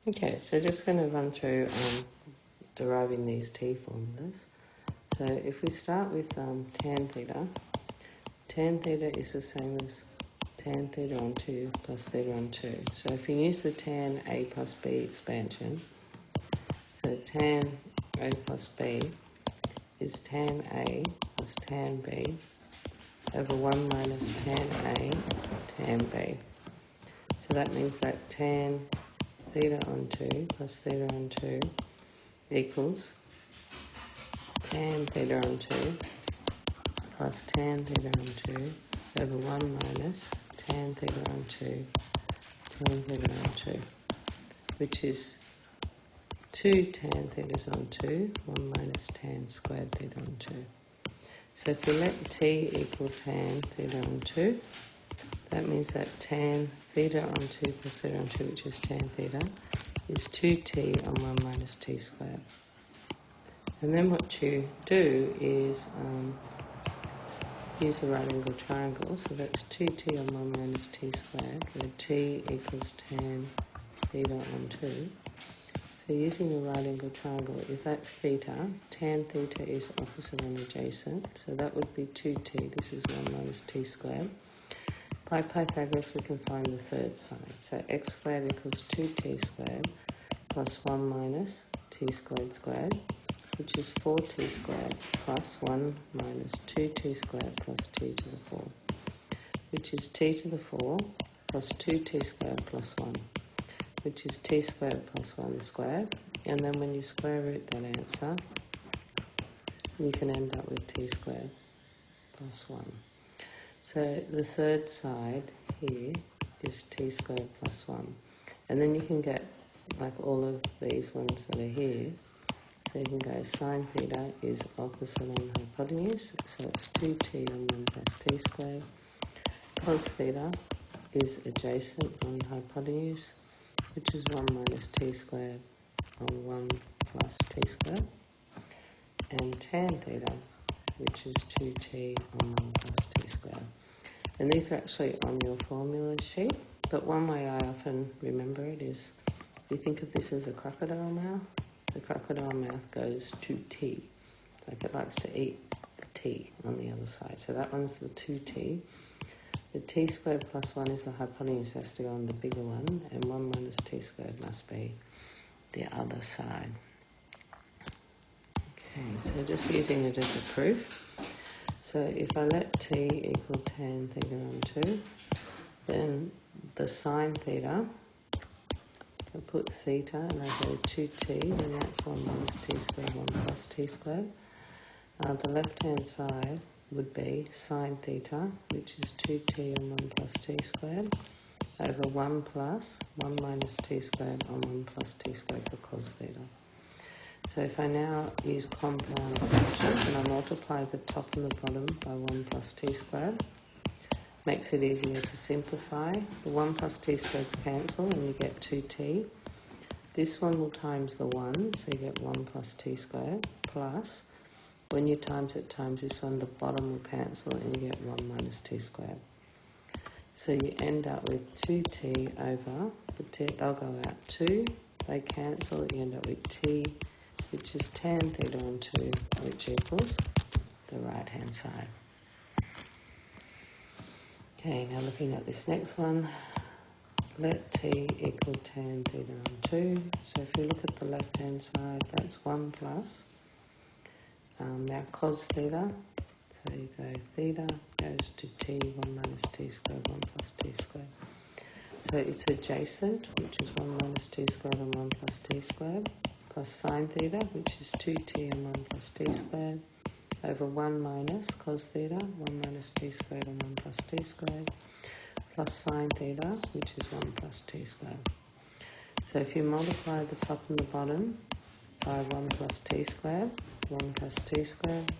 Okay, so just going to run through deriving these t formulas. So if we start with tan theta is the same as tan theta on 2 plus theta on 2. So if you use the tan a plus b expansion, so tan a plus b is tan a plus tan b over 1 minus tan a tan b. So that means that tan theta on 2 plus theta on 2 equals tan theta on 2 plus tan theta on 2 over 1 minus tan theta on 2 tan theta on 2, which is 2 tan thetas on 2, 1 minus tan squared theta on 2. So if we let t equal tan theta on 2, that means that tan theta on 2 plus theta on 2, which is tan theta, is 2t on 1 minus t squared. And then what you do is use a right angle triangle, so that's 2t on 1 minus t squared, where t equals tan theta on 2. So using a right angle triangle, if that's theta, tan theta is opposite and adjacent, so that would be 2t, this is 1 minus t squared. By Pythagoras we can find the third side, so x squared equals 2t squared plus 1 minus t squared squared, which is 4t squared plus 1 minus 2t squared plus t to the 4, which is t to the 4 plus 2t squared plus 1, which is t squared plus 1 squared. And then when you square root that answer, you can end up with t squared plus 1. So the third side here is t squared plus 1. And then you can get like all of these ones that are here. So you can go sine theta is opposite on hypotenuse, so it's 2t on 1 plus t squared. Cos theta is adjacent on hypotenuse, which is 1 minus t squared on 1 plus t squared. And tan theta, which is 2t on 1 plus t squared. And these are actually on your formula sheet, but one way I often remember it is, if you think of this as a crocodile mouth, the crocodile mouth goes to T, like it likes to eat the T on the other side. So that one's the 2T. The T squared plus 1 is the hypotenuse, has to go on the bigger one, and 1 minus T squared must be the other side. Okay, so just using it as a proof. So if I let T equal tan theta on 2, then the sine theta, I put theta and I go 2t, then that's 1 minus t squared, 1 plus t squared. The left-hand side would be sine theta, which is 2t on 1 plus t squared, over 1 plus 1 minus t squared on 1 plus t squared for cos theta. So if I now use compound fractions and I multiply the top and the bottom by 1 plus t squared, makes it easier to simplify. The 1 plus t squareds cancel and you get 2t. This one will times the 1, so you get 1 plus t squared, plus, when you times it times this one, the bottom will cancel and you get 1 minus t squared. So you end up with 2t over, the t, they'll go out 2, they cancel, you end up with t, which is tan theta on 2, which equals the right-hand side. Okay, now looking at this next one, let t equal tan theta on 2. So if you look at the left-hand side, that's 1 plus. Now cos theta, so you go theta goes to t, 1 minus t squared, 1 plus t squared. So it's adjacent, which is 1 minus t squared and 1 plus t squared, plus sine theta, which is 2t and 1 plus t squared, over 1 minus cos theta, 1 minus t squared and 1 plus t squared, plus sine theta, which is 1 plus t squared. So if you multiply the top and the bottom by 1 plus t squared, 1 plus t squared,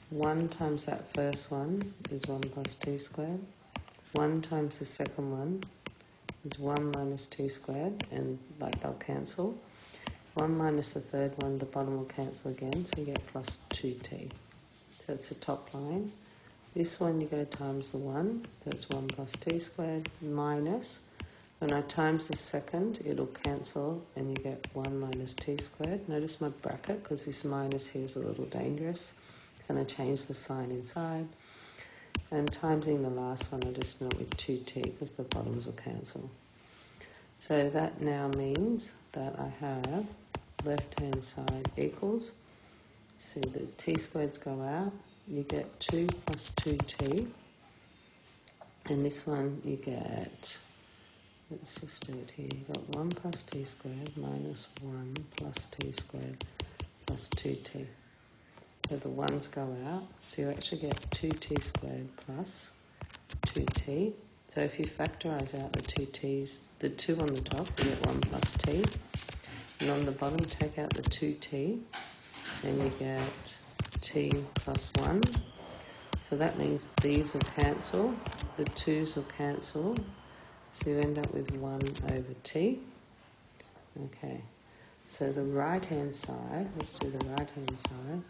1 times that first one is 1 plus t squared, 1 times the second one is 1 minus t squared, and like they'll cancel. 1 minus the third one, the bottom will cancel again, so you get plus 2t. So that's the top line. This one you go times the 1, that's 1 plus t squared, minus When I times the second, it'll cancel and you get 1 minus t squared. Notice my bracket, because this minus here is a little dangerous. I'm going to change the sign inside. And timesing the last one, I just know it with 2t because the bottoms will cancel. So that now means that I have left-hand side equals, see the t squareds go out, you get 2 plus 2t. And this one you get, let's just do it here, you've got 1 plus t squared minus 1 plus t squared plus 2t. So the 1's go out, so you actually get 2t squared plus 2t. So if you factorise out the 2t's, the 2 on the top, you get 1 plus t. And on the bottom, take out the 2t, and you get t plus 1. So that means these will cancel, the 2's will cancel, so you end up with 1 over t. Okay, so the right-hand side, let's do the right-hand side,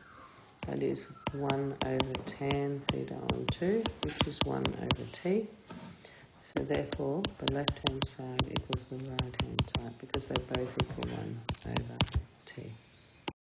that is 1 over tan theta on 2, which is 1 over t. So therefore, the left-hand side equals the right-hand side, because they both equal 1 over t.